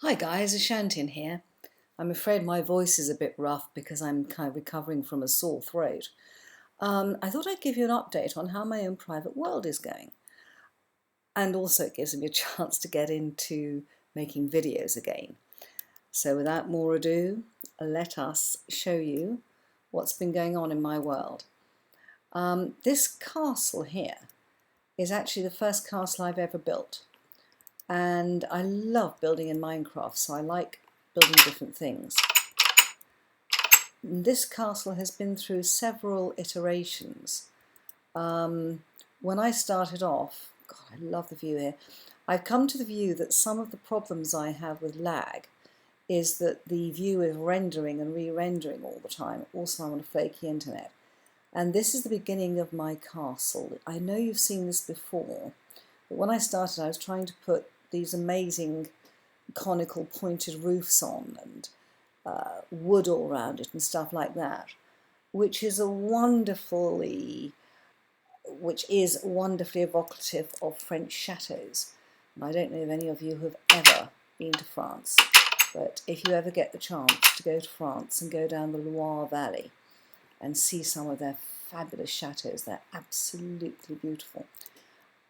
Hi guys, Ashantin here. I'm afraid my voice is a bit rough because I'm kind of recovering from a sore throat. I thought I'd give you an update on how my own private world is going. And also it gives me a chance to get into making videos again. So without more ado, let us show you what's been going on in my world. This castle here is actually the first castle I've ever built. And I love building in Minecraft, so I like building different things. This castle has been through several iterations. When I started off, God, I love the view here. I've come to the view that some of the problems I have with lag is that the view is rendering and re-rendering all the time. Also, I'm on a flaky internet. And this is the beginning of my castle. I know you've seen this before, but when I started, I was trying to put these amazing conical pointed roofs on and wood all around it and stuff like that, which is wonderfully evocative of French chateaux. And I don't know if any of you have ever been to France, but if you ever get the chance to go to France and go down the Loire Valley and see some of their fabulous chateaux, they're absolutely beautiful.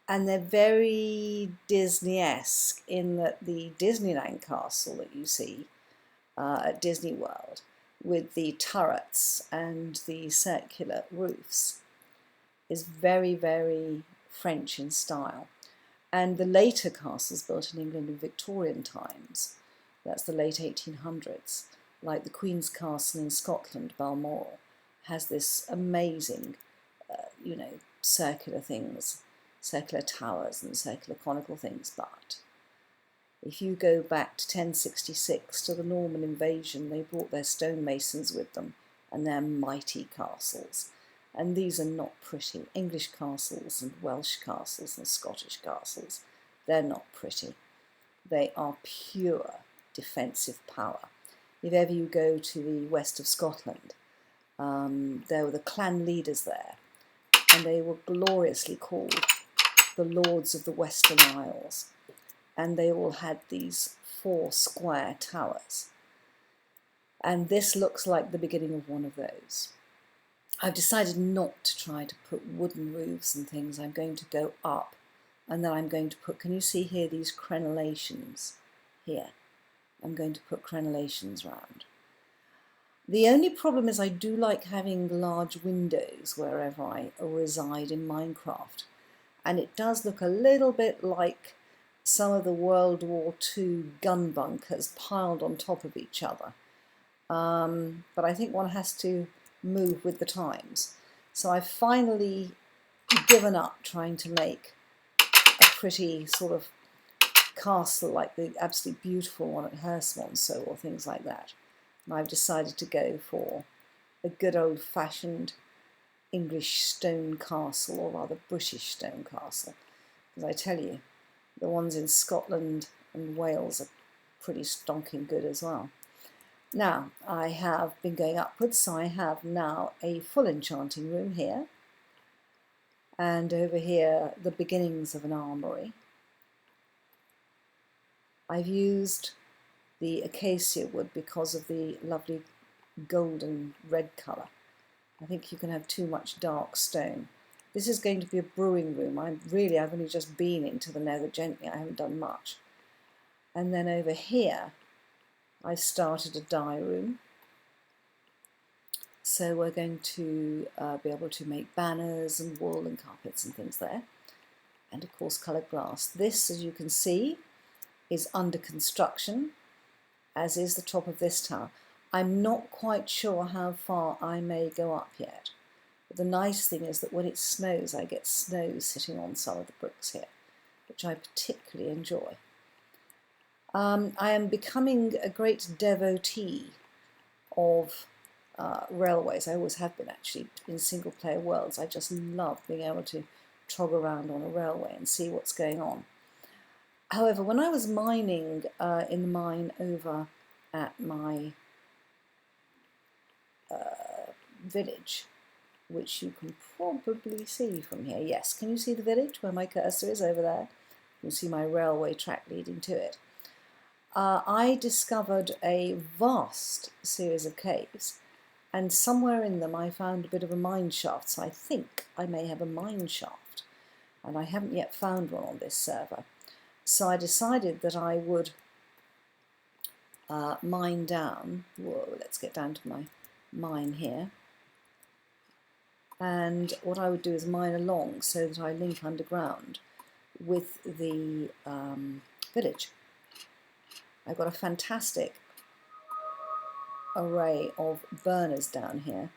And they're very Disney-esque in that the Disneyland castle that you see at Disney World with the turrets and the circular roofs is very, very French in style. And the later castles built in England in Victorian times, that's the late 1800s, like the Queen's Castle in Scotland, Balmoral, has this amazing, circular things, circular towers and circular conical things. But if you go back to 1066, to the Norman invasion, they brought their stonemasons with them and their mighty castles. And these are not pretty. English castles and Welsh castles and Scottish castles, they're not pretty. They are pure defensive power. If ever you go to the west of Scotland, there were the clan leaders there, and they were gloriously called the Lords of the Western Isles, and they all had these 4 square towers. And this looks like the beginning of one of those. I've decided not to try to put wooden roofs and things. I'm going to go up, and then I'm going to put, can you see here these crenellations here? I'm going to put crenellations round. The only problem is I do like having large windows wherever I reside in Minecraft. And it does look a little bit like some of the World War II gun bunkers piled on top of each other. But I think one has to move with the times. So I've finally given up trying to make a pretty sort of castle like the absolutely beautiful one at Herstmonceux or things like that. And I've decided to go for a good old-fashioned English stone castle, or rather British stone castle, because I tell you, the ones in Scotland and Wales are pretty stonking good as well. Now, I have been going upwards, so I have now a full enchanting room here, and over here the beginnings of an armoury. I've used the acacia wood because of the lovely golden red colour. I think you can have too much dark stone. This is going to be a brewing room. I've only just been into the nether gently. I haven't done much. And then over here, I've started a dye room. So we're going to be able to make banners and wool and carpets and things there. And of course, coloured glass. This, as you can see, is under construction, as is the top of this tower. I'm not quite sure how far I may go up yet. But the nice thing is that when it snows, I get snow sitting on some of the bricks here, which I particularly enjoy. I am becoming a great devotee of railways. I always have been, actually, in single-player worlds. I just love being able to trog around on a railway and see what's going on. However, when I was mining in the mine over at my village, which you can probably see from here. Yes, can you see the village where my cursor is over there? You can see my railway track leading to it. I discovered a vast series of caves, and somewhere in them I found a bit of a mine shaft, so I think I may have a mine shaft, and I haven't yet found one on this server. So I decided that I would mine down. Whoa, let's get down to my mine here. And what I would do is mine along so that I link underground with the village. I've got a fantastic array of burners down here.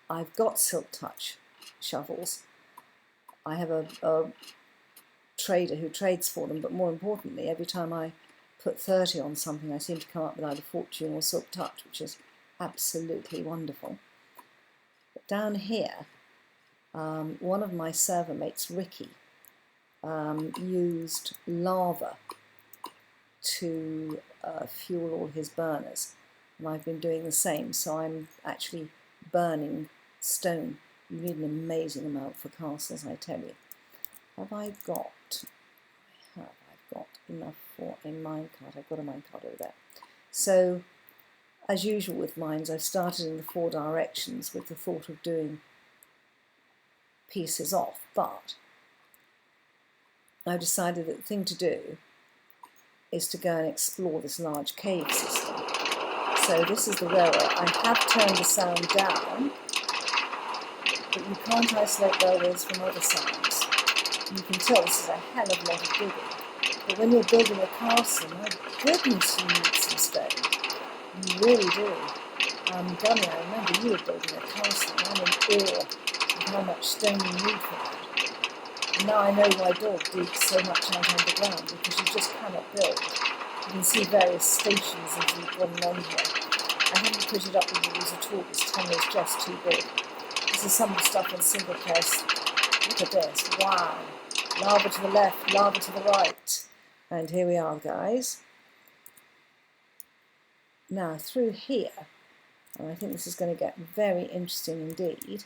I've got silk touch shovels. I have a trader who trades for them, but more importantly, every time I put 30 on something, I seem to come up with either fortune or silk touch, which is absolutely wonderful. But down here, one of my server mates, Ricky, used lava to fuel all his burners, and I've been doing the same, so I'm actually burning stone. You need an amazing amount for castles, I tell you. Have I got, I've got enough for a minecart. I've got a minecart over there. So, as usual with mines, I've started in the 4 directions with the thought of doing pieces off, but I've decided that the thing to do is to go and explore this large cave system. So this is the railroad. I have turned the sound down, but you can't isolate railways from other sounds. You can tell this is a hell of a lot of digging. But when you're building a castle, my goodness, you need some stone. You really do. Gunny, I remember you were building a castle, and I'm in awe of how much stone you need for that. And now I know why dog digs so much out underground, because you just cannot build. You can see various stations as you've gone along here. I haven't put it up with the rules at all, this tunnel is just too big. This is some of the stuff on single players. Look at this, wow. Lava to the left, lava to the right. And here we are, guys. Now, through here, and I think this is going to get very interesting indeed,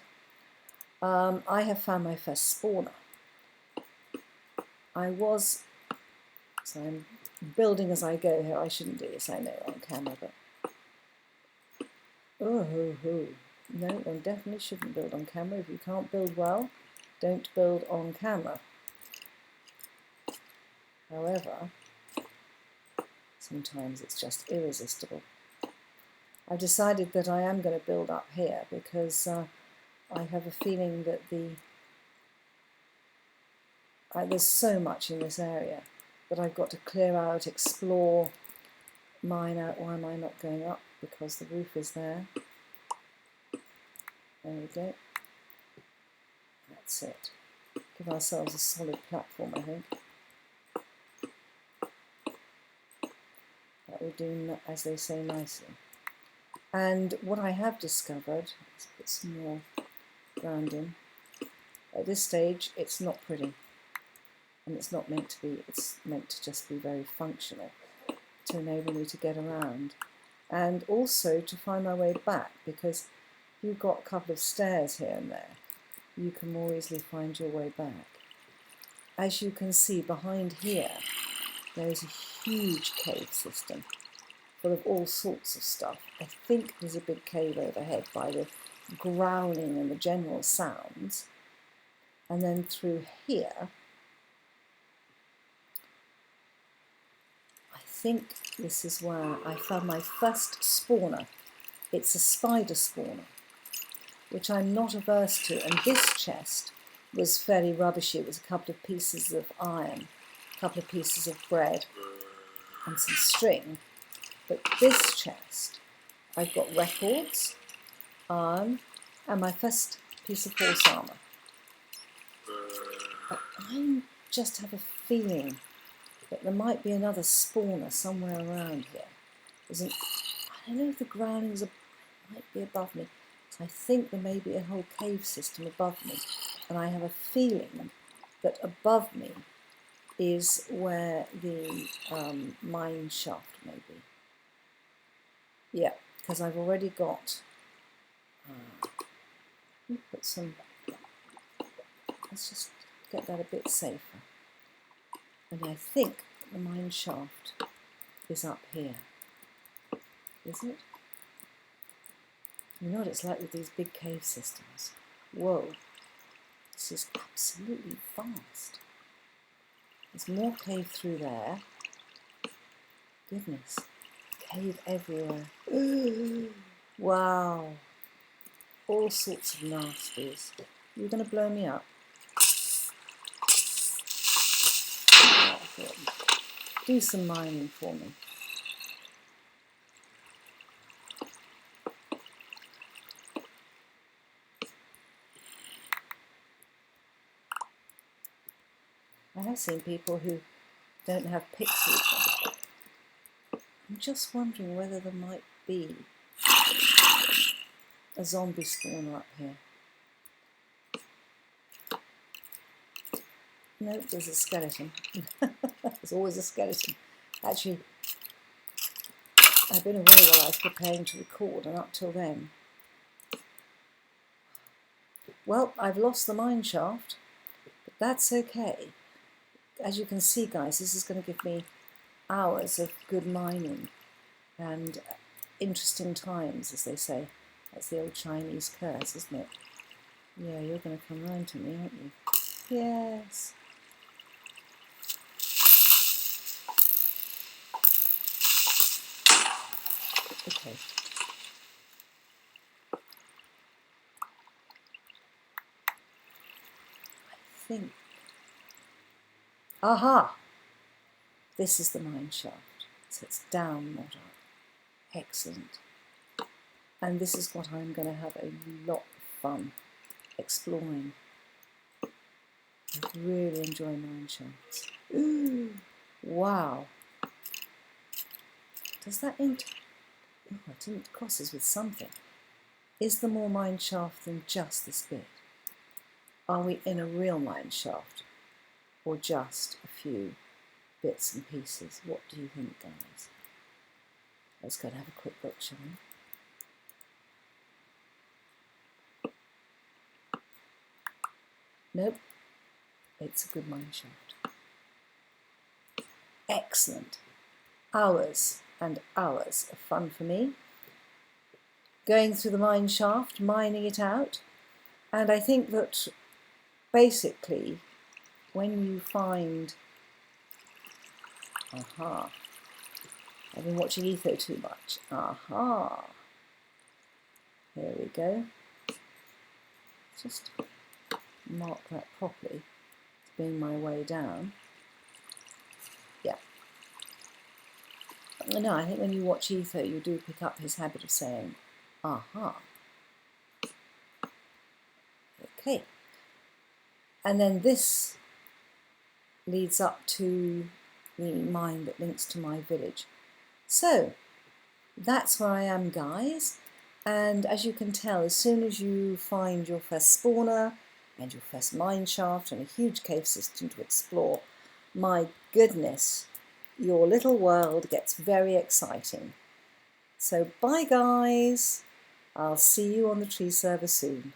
I have found my first spawner. So I'm building as I go here. I shouldn't do this, I know, on camera, but... No, one definitely shouldn't build on camera. If you can't build well, don't build on camera. However, sometimes it's just irresistible. I've decided that I am going to build up here because I have a feeling that there's so much in this area that I've got to clear out, explore, mine out. Why am I not going up? Because the roof is there. There we go. That's it. Give ourselves a solid platform, I think. That will do, as they say, nicely. And what I have discovered, let's put some more ground in. At this stage, it's not pretty. And it's not meant to be, it's meant to just be very functional to enable me to get around. And also to find my way back, because if you've got a couple of stairs here and there, you can more easily find your way back. As you can see behind here, there is a huge cave system full of all sorts of stuff. I think there's a big cave overhead by the growling and the general sounds. And then through here, I think this is where I found my first spawner. It's a spider spawner, which I'm not averse to. And this chest was fairly rubbishy. It was a couple of pieces of iron, a couple of pieces of bread, and some string. But this chest, I've got records, and my first piece of horse armour. But I just have a feeling that there might be another spawner somewhere around here. I don't know if the groundings might be above me. So I think there may be a whole cave system above me. And I have a feeling that above me is where the mine shaft may be. Yeah, because I've already got, put some, let's just get that a bit safer. And I think the mine shaft is up here. Is it? You know what it's like with these big cave systems. Whoa, this is absolutely fast. There's more cave through there. Goodness, cave everywhere. Ooh, wow, all sorts of nasties. You're going to blow me up? Oh, God. Do some mining for me. I have seen people who don't have pixels. I'm just wondering whether there might be a zombie spawner up here. Nope, there's a skeleton. There's always a skeleton. Actually, I've been away while I was preparing to record, and up till then. Well, I've lost the mine shaft, but that's okay. As you can see, guys, this is going to give me hours of good mining and interesting times, as they say. That's the old Chinese curse, isn't it? Yeah, you're going to come round to me, aren't you? Yes. Okay. I think. Aha! This is the mine shaft. So it's down, not up. Excellent. And this is what I'm going to have a lot of fun exploring. I really enjoy mine shafts. Ooh! Wow! Does that oh, it didn't cross us with something. Is there more mine shaft than just this bit? Are we in a real mine shaft? Or just a few bits and pieces? What do you think, guys? Let's go and have a quick look, shall we? Nope. It's a good mine shaft. Excellent. Hours and hours of fun for me. Going through the mine shaft, mining it out. And I think that basically when you find... Aha. I've been watching Etho too much. Aha. Here we go. Just mark that properly. It's being my way down. Yeah. No, I think when you watch Etho, you do pick up his habit of saying, aha. Okay. And then this leads up to the mine that links to my village. So, that's where I am, guys. And as you can tell, as soon as you find your first spawner and your first mine shaft and a huge cave system to explore, my goodness, your little world gets very exciting. So bye, guys. I'll see you on the tree server soon.